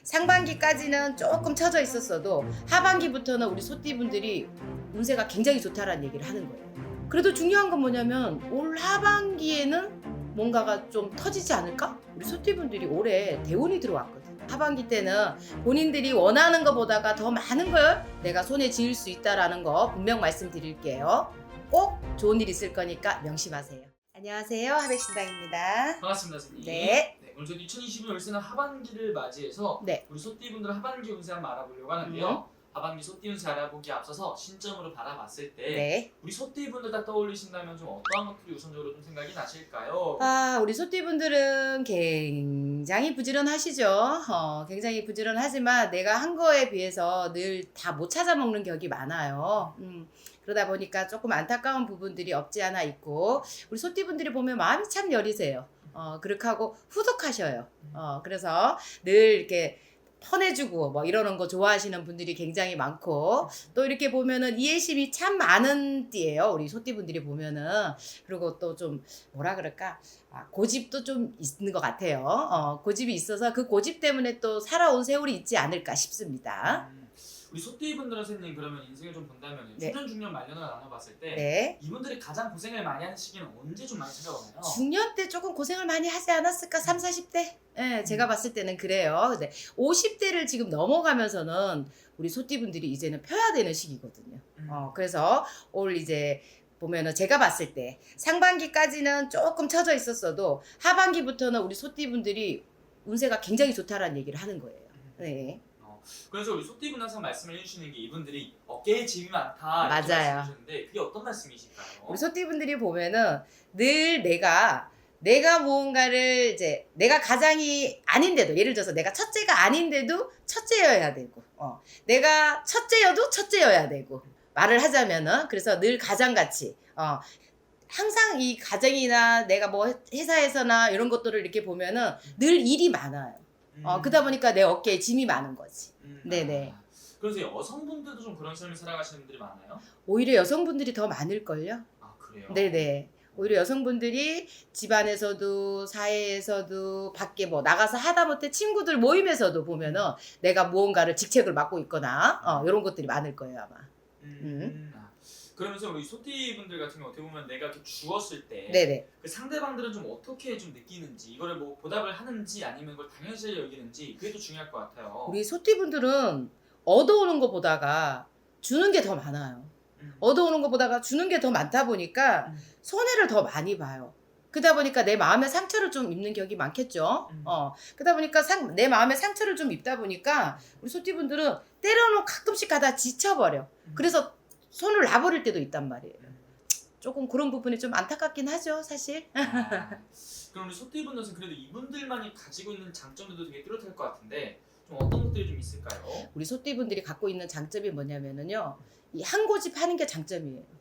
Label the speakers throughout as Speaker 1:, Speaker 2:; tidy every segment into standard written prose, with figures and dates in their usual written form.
Speaker 1: 상반기까지는 조금 처져 있었어도 하반기부터는 우리 소띠분들이 운세가 굉장히 좋다라는 얘기를 하는 거예요. 그래도 중요한 건 뭐냐면 올 하반기에는 뭔가가 좀 터지지 않을까? 우리 소띠분들이 올해 대운이 들어왔거든. 하반기 때는 본인들이 원하는 것보다가 더 많은 걸 내가 손에 쥐을 수 있다라는 거 분명 말씀드릴게요. 꼭 좋은 일 있을 거니까 명심하세요. 안녕하세요, 하백신당입니다.
Speaker 2: 반갑습니다, 선생님.
Speaker 1: 네.
Speaker 2: 오늘 저희 2025 열쇠는 하반기를 맞이해서
Speaker 1: 네.
Speaker 2: 우리 소띠분들 하반기 운세 한번 알아보려고 하는데요. 하반기 소띠 운세 알아보기 앞서서 신점으로 바라봤을 때
Speaker 1: 네.
Speaker 2: 우리 소띠분들 딱 떠올리신다면 좀 어떠한 것들이 우선적으로 좀 생각이 나실까요?
Speaker 1: 우리 소띠분들은 굉장히 부지런하시죠. 굉장히 부지런하지만 내가 한 거에 비해서 늘 다 못 찾아먹는 격이 많아요. 그러다 보니까 조금 안타까운 부분들이 없지 않아 있고, 우리 소띠분들이 보면 마음이 참 여리세요. 그렇게 하고 후덕하셔요. 그래서 늘 이렇게 퍼내주고 뭐 이러는 거 좋아하시는 분들이 굉장히 많고, 또 이렇게 보면은 이해심이 참 많은 띠예요, 우리 소띠분들이 보면은. 그리고 또 좀 뭐라 그럴까, 고집도 좀 있는 것 같아요. 고집이 있어서 그 고집 때문에 또 살아온 세월이 있지 않을까 싶습니다.
Speaker 2: 우리 소띠분들은 선생님 그러면 인생을 좀 본다면
Speaker 1: 네.
Speaker 2: 중년, 중년, 말년을 나눠봤을 때
Speaker 1: 네.
Speaker 2: 이분들이 가장 고생을 많이 하는 시기는 언제 좀 많이 찾아오나요?
Speaker 1: 중년 때 조금 고생을 많이 하지 않았을까? 3, 40대? 네, 제가 봤을 때는 그래요. 근데 50대를 지금 넘어가면서는 우리 소띠분들이 이제는 펴야 되는 시기거든요. 그래서 올 이제 보면은 제가 봤을 때 상반기까지는 조금 처져 있었어도 하반기부터는 우리 소띠분들이 운세가 굉장히 좋다라는 얘기를 하는 거예요. 네.
Speaker 2: 그래서 우리 소띠분 항상 말씀을 해주시는 게 이분들이 어깨에 짐이 많다 이렇게
Speaker 1: 맞아요.
Speaker 2: 말씀해주셨는데 그게 어떤 말씀이실까요?
Speaker 1: 우리 소띠분들이 보면은 늘 내가 무언가를 이제 내가 가장이 아닌데도, 예를 들어서 내가 첫째가 아닌데도 첫째여야 되고, 내가 첫째여도 첫째여야 되고, 말을 하자면은, 그래서 늘 가장같이, 항상 이 가정이나 내가 뭐 회사에서나 이런 것들을 이렇게 보면은 늘 일이 많아요. 그러다 보니까 내 어깨에 짐이 많은 거지. 네네.
Speaker 2: 그래서 여성분들도 좀 그런 삶을 살아가시는 분들이 많아요?
Speaker 1: 오히려 여성분들이 더 많을걸요?
Speaker 2: 아 그래요?
Speaker 1: 네네. 오히려 여성분들이 집안에서도 사회에서도 밖에 뭐 나가서 하다못해 친구들 모임에서도 보면은 내가 무언가를 직책을 맡고 있거나 이런 것들이 많을 거예요, 아마.
Speaker 2: 그러면서 우리 소띠분들 같은 경우 어떻게 보면 내가 이렇게 주었을 때
Speaker 1: 네네.
Speaker 2: 그 상대방들은 좀 어떻게 좀 느끼는지, 이거를 뭐 보답을 하는지 아니면 그걸 당연시 여기는지 그게 또 중요할 것 같아요.
Speaker 1: 우리 소띠분들은 얻어오는 것보다가 주는 게 더 많아요. 얻어오는 것보다가 주는 게 더 많다 보니까 손해를 더 많이 봐요. 그러다 보니까 내 마음에 상처를 좀 입는 격이 많겠죠. 그러다 보니까 내 마음에 상처를 좀 입다 보니까 우리 소띠분들은 때로는 가끔씩 가다 지쳐버려. 그래서 손을 놔버릴 때도 있단 말이에요. 조금 그런 부분이 좀 안타깝긴 하죠, 사실.
Speaker 2: 그럼 우리 소띠분들은 그래도 이분들만이 가지고 있는 장점들도 되게 뚜렷할 것 같은데 좀 어떤 것들이 좀 있을까요?
Speaker 1: 우리 소띠분들이 갖고 있는 장점이 뭐냐면은요, 이 한 고집 하는 게 장점이에요.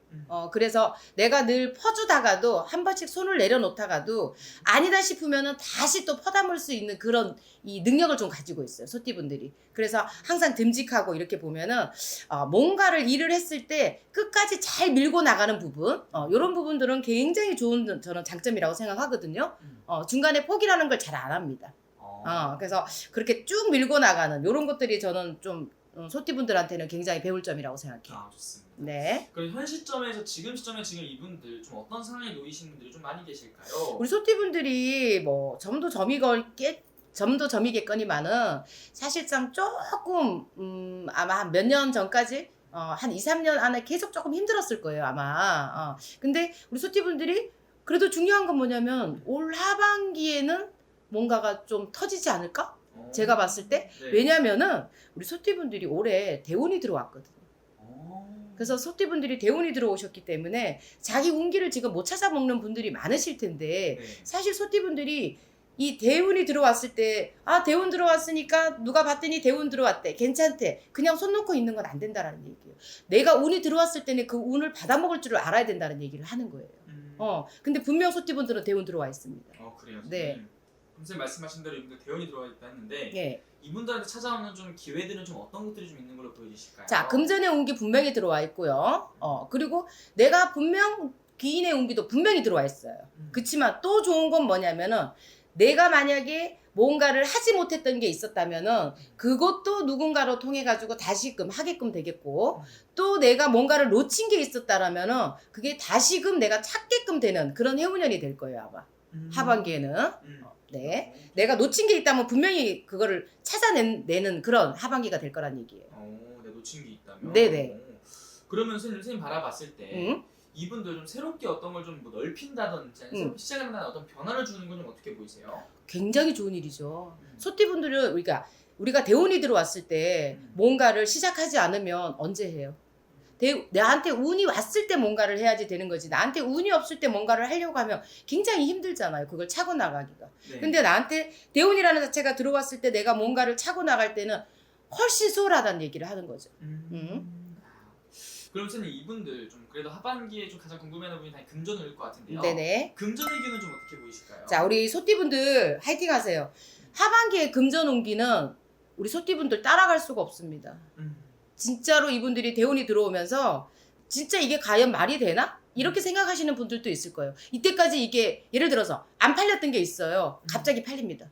Speaker 1: 그래서 내가 늘 퍼주다가도 한 번씩 손을 내려놓다가도 아니다 싶으면은 다시 또 퍼담을 수 있는 그런 이 능력을 좀 가지고 있어요, 소띠분들이. 그래서 항상 듬직하고 이렇게 보면은 뭔가를 일을 했을 때 끝까지 잘 밀고 나가는 부분, 이런 부분들은 굉장히 좋은 저는 장점이라고 생각하거든요. 중간에 포기라는 걸 잘 안 합니다. 그래서 그렇게 쭉 밀고 나가는 이런 것들이 저는 좀 소띠분들한테는 굉장히 배울 점이라고 생각해요.
Speaker 2: 좋습니다.
Speaker 1: 네.
Speaker 2: 그럼 현 시점에서 지금 시점에 지금 이분들 좀 어떤 상황에 놓이신 분들이 좀 많이 계실까요?
Speaker 1: 우리 소띠분들이 뭐 점도 점이겠거니만은 사실상 조금 아마 몇 년 전까지 한 2, 3년 안에 계속 조금 힘들었을 거예요, 아마. 근데 우리 소띠분들이 그래도 중요한 건 뭐냐면 올 하반기에는 뭔가가 좀 터지지 않을까? 제가 봤을 때.
Speaker 2: 네.
Speaker 1: 왜냐면은 우리 소띠분들이 올해 대운이 들어왔거든요. 그래서 소띠분들이 대운이 들어오셨기 때문에 자기 운기를 지금 못 찾아먹는 분들이 많으실 텐데,
Speaker 2: 네.
Speaker 1: 사실 소띠분들이 이 대운이 들어왔을 때 대운 들어왔으니까 누가 봤더니 대운 들어왔대, 괜찮대, 그냥 손 놓고 있는 건 안 된다라는 얘기예요. 내가 운이 들어왔을 때는 그 운을 받아먹을 줄을 알아야 된다는 얘기를 하는 거예요. 근데 분명 소띠분들은 대운 들어와 있습니다.
Speaker 2: 그래요?
Speaker 1: 네.
Speaker 2: 선생님 말씀하신 대로 이분들 대운이 들어와 있다 했는데
Speaker 1: 예.
Speaker 2: 이분들한테 찾아오는 좀 기회들은 좀 어떤 것들이 좀 있는 걸로 보여지실까요?
Speaker 1: 자, 금전의 운기 분명히 들어와 있고요. 그리고 내가 분명 귀인의 운기도 분명히 들어와 있어요. 그치만 또 좋은 건 뭐냐면은 내가 만약에 뭔가를 하지 못했던 게 있었다면은 그것도 누군가로 통해 가지고 다시금 하게끔 되겠고, 또 내가 뭔가를 놓친 게 있었다라면은 그게 다시금 내가 찾게끔 되는 그런 해운년이 될 거예요, 아마. 하반기에는. 네. 내가 놓친 게 있다면 분명히 그거를 찾아내는 그런 하반기가 될 거란 얘기예요.
Speaker 2: 내 놓친 게 있다면.
Speaker 1: 네네.
Speaker 2: 그러면 선생님 바라봤을 때
Speaker 1: 응?
Speaker 2: 이분들 좀 새롭게 어떤 걸 좀 뭐 넓힌다든지 새롭게 시작을 한다는 어떤 변화를 주는 건 좀 어떻게 보이세요?
Speaker 1: 굉장히 좋은 일이죠. 소띠분들은 우리가 대운이 들어왔을 때 뭔가를 시작하지 않으면 언제 해요? 나한테 운이 왔을 때 뭔가를 해야지 되는 거지. 나한테 운이 없을 때 뭔가를 하려고 하면 굉장히 힘들잖아요. 그걸 차고 나가기가.
Speaker 2: 네.
Speaker 1: 근데 나한테 대운이라는 자체가 들어왔을 때 내가 뭔가를 차고 나갈 때는 훨씬 수월하다는 얘기를 하는 거죠.
Speaker 2: 그럼 선생님 이분들 좀 그래도 하반기에 좀 가장 궁금해하는 부분이 당연히 금전운일 것 같은데요.
Speaker 1: 네네.
Speaker 2: 금전의 기는 좀 어떻게 보이실까요?
Speaker 1: 자, 우리 소띠분들 화이팅 하세요. 하반기에 금전 운기는 우리 소띠분들 따라갈 수가 없습니다. 진짜로 이분들이 대운이 들어오면서 진짜 이게 과연 말이 되나? 이렇게 생각하시는 분들도 있을 거예요. 이때까지 이게 예를 들어서 안 팔렸던 게 있어요. 갑자기 팔립니다.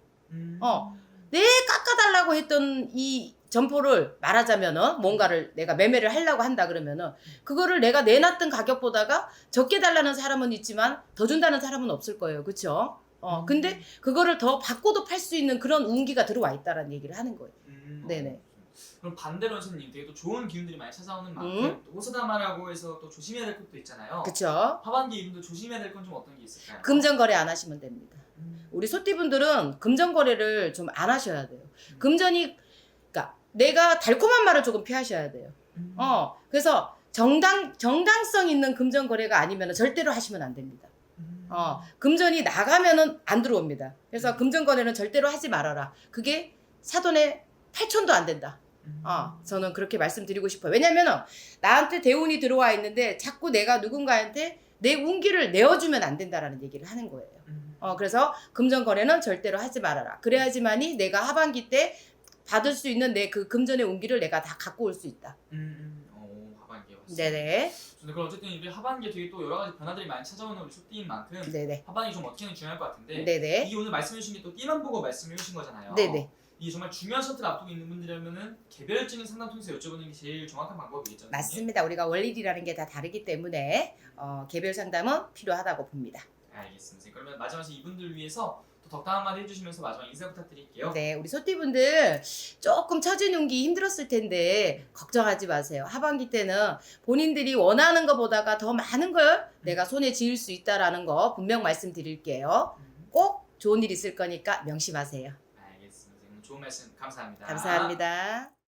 Speaker 1: 내 깎아달라고 했던 이 점포를 말하자면은 뭔가를 내가 매매를 하려고 한다 그러면은 그거를 내가 내놨던 가격보다가 적게 달라는 사람은 있지만 더 준다는 사람은 없을 거예요. 그렇죠? 근데 그거를 더 받고도 팔 수 있는 그런 운기가 들어와 있다라는 얘기를 하는 거예요. 네네.
Speaker 2: 그럼 반대로 선생님 되게 또 좋은 기운들이 많이 찾아오는 만큼 또 호사다마라고 해서 또 조심해야 될 것도 있잖아요.
Speaker 1: 그렇죠?
Speaker 2: 하반기 이분들 조심해야 될 건 좀 어떤 게 있을까요?
Speaker 1: 금전 거래 안 하시면 됩니다. 우리 소띠분들은 금전 거래를 좀 안 하셔야 돼요. 금전이 그러니까 내가 달콤한 말을 조금 피하셔야 돼요. 그래서 정당성 있는 금전 거래가 아니면 절대로 하시면 안 됩니다. 금전이 나가면은 안 들어옵니다. 그래서 금전 거래는 절대로 하지 말아라. 그게 사돈의 8촌도 안 된다. 저는 그렇게 말씀드리고 싶어요. 왜냐면은 나한테 대운이 들어와 있는데 자꾸 내가 누군가한테 내 운기를 내어주면 안 된다라는 얘기를 하는 거예요. 그래서 금전 거래는 절대로 하지 말아라. 그래야지만이 내가 하반기 때 받을 수 있는 내 그 금전의 운기를 내가 다 갖고 올 수 있다.
Speaker 2: 하반기에 왔습니다.
Speaker 1: 네네.
Speaker 2: 그럼 어쨌든 우리 하반기에 되게 또 여러 가지 변화들이 많이 찾아오는 우리 소띠인 만큼
Speaker 1: 네네.
Speaker 2: 하반기 좀 어떻게 하는 게 중요할 것 같은데
Speaker 1: 네네.
Speaker 2: 이게 오늘 말씀해 주신 게 또 띠만 보고 말씀해 주신 거잖아요.
Speaker 1: 네네.
Speaker 2: 이게 정말 중요한 셔틀 앞두고 있는 분들이라면은 개별적인 상담 통해서 여쭤보는 게 제일 정확한 방법이겠죠.
Speaker 1: 맞습니다. 우리가 원리라는 게 다 다르기 때문에 개별 상담은 필요하다고 봅니다.
Speaker 2: 알겠습니다. 그러면 마지막에 이분들 위해서 또 덕담 한마디 해주시면서 마지막 인사 부탁드릴게요.
Speaker 1: 네, 우리 소띠분들 조금 처진 운기 힘들었을 텐데 걱정하지 마세요. 하반기 때는 본인들이 원하는 것보다가 더 많은 걸 내가 손에 쥐을 수 있다라는 거 분명 말씀드릴게요. 꼭 좋은 일 있을 거니까 명심하세요.
Speaker 2: 알겠습니다. 좋은 말씀 감사합니다.
Speaker 1: 감사합니다.